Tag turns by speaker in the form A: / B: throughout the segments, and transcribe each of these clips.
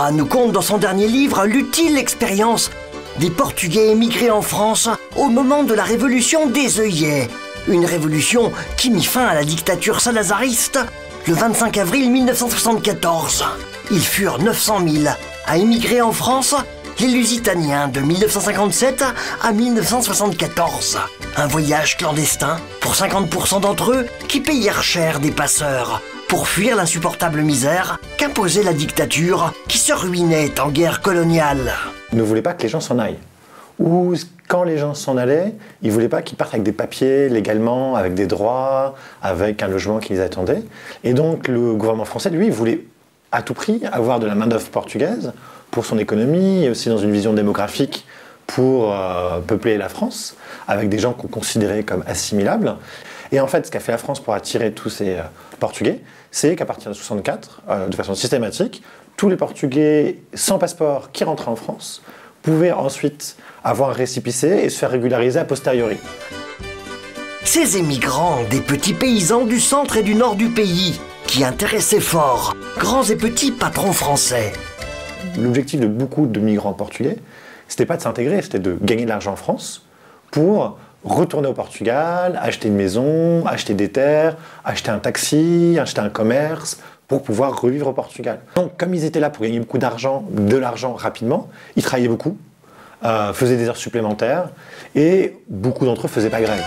A: Zola nous conte dans son dernier livre l'utile expérience des Portugais émigrés en France au moment de la révolution des œillets. Une révolution qui mit fin à la dictature salazariste le 25 avril 1974. Ils furent 900 000 à émigrer en France, les Lusitaniens de 1957 à 1974. Un voyage clandestin pour 50% d'entre eux qui payèrent cher des passeurs pour fuir l'insupportable misère qu'imposait la dictature qui se ruinait en guerre coloniale.
B: Ils ne voulaient pas que les gens s'en aillent. Ou quand les gens s'en allaient, ils ne voulaient pas qu'ils partent avec des papiers légalement, avec des droits, avec un logement qui les attendait. Et donc le gouvernement français, lui, voulait à tout prix avoir de la main-d'œuvre portugaise pour son économie et aussi dans une vision démographique pour peupler la France, avec des gens qu'on considérait comme assimilables. Et en fait, ce qu'a fait la France pour attirer tous ces Portugais, c'est qu'à partir de 1964, de façon systématique, tous les Portugais sans passeport qui rentraient en France pouvaient ensuite avoir un récépissé et se faire régulariser a posteriori.
A: Ces émigrants, des petits paysans du centre et du nord du pays, qui intéressaient fort grands et petits patrons français.
B: L'objectif de beaucoup de migrants portugais, c'était pas de s'intégrer, c'était de gagner de l'argent en France pour retourner au Portugal, acheter une maison, acheter des terres, acheter un taxi, acheter un commerce, pour pouvoir revivre au Portugal. Donc, comme ils étaient là pour gagner beaucoup d'argent, de l'argent rapidement, ils travaillaient beaucoup, faisaient des heures supplémentaires, et beaucoup d'entre eux faisaient pas grève.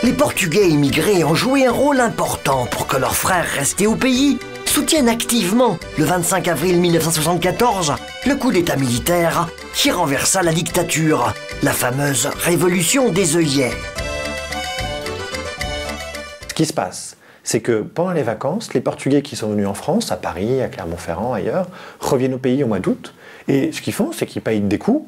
A: Les Portugais immigrés ont joué un rôle important pour que leurs frères restés au pays soutiennent activement, le 25 avril 1974, le coup d'état militaire qui renversa la dictature, la fameuse révolution des œillets.
B: Ce qui se passe, c'est que pendant les vacances, les Portugais qui sont venus en France, à Paris, à Clermont-Ferrand, ailleurs, reviennent au pays au mois d'août, et ce qu'ils font, c'est qu'ils payent des coups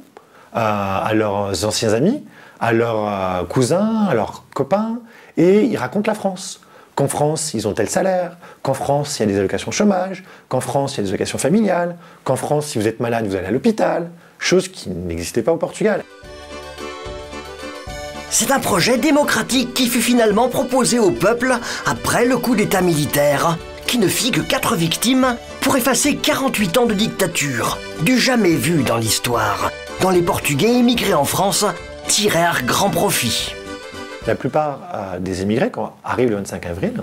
B: à leurs anciens amis, à leurs cousins, à leurs copains, et ils racontent la France. Qu'en France, ils ont tel salaire, qu'en France, il y a des allocations chômage, qu'en France, il y a des allocations familiales, qu'en France, si vous êtes malade, vous allez à l'hôpital, chose qui n'existait pas au Portugal.
A: C'est un projet démocratique qui fut finalement proposé au peuple après le coup d'état militaire, qui ne fit que 4 victimes pour effacer 48 ans de dictature, du jamais vu dans l'histoire, dont les Portugais émigrés en France tirèrent grand profit.
B: La plupart des émigrés, quand arrive le 25 avril,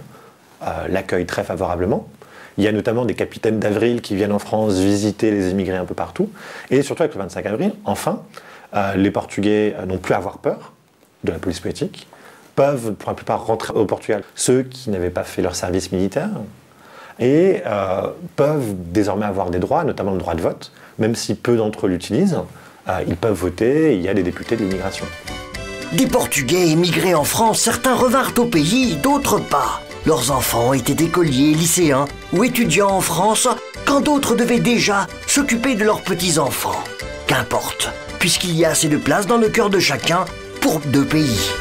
B: l'accueillent très favorablement. Il y a notamment des capitaines d'avril qui viennent en France visiter les émigrés un peu partout. Et surtout avec le 25 avril, enfin, les Portugais n'ont plus à avoir peur de la police politique, peuvent pour la plupart rentrer au Portugal, ceux qui n'avaient pas fait leur service militaire, et peuvent désormais avoir des droits, notamment le droit de vote, même si peu d'entre eux l'utilisent, ils peuvent voter, et il y a des députés de l'immigration.
A: Des Portugais émigrés en France, certains revinrent au pays, d'autres pas. Leurs enfants étaient écoliers, lycéens ou étudiants en France, quand d'autres devaient déjà s'occuper de leurs petits-enfants. Qu'importe, puisqu'il y a assez de place dans le cœur de chacun pour 2 pays.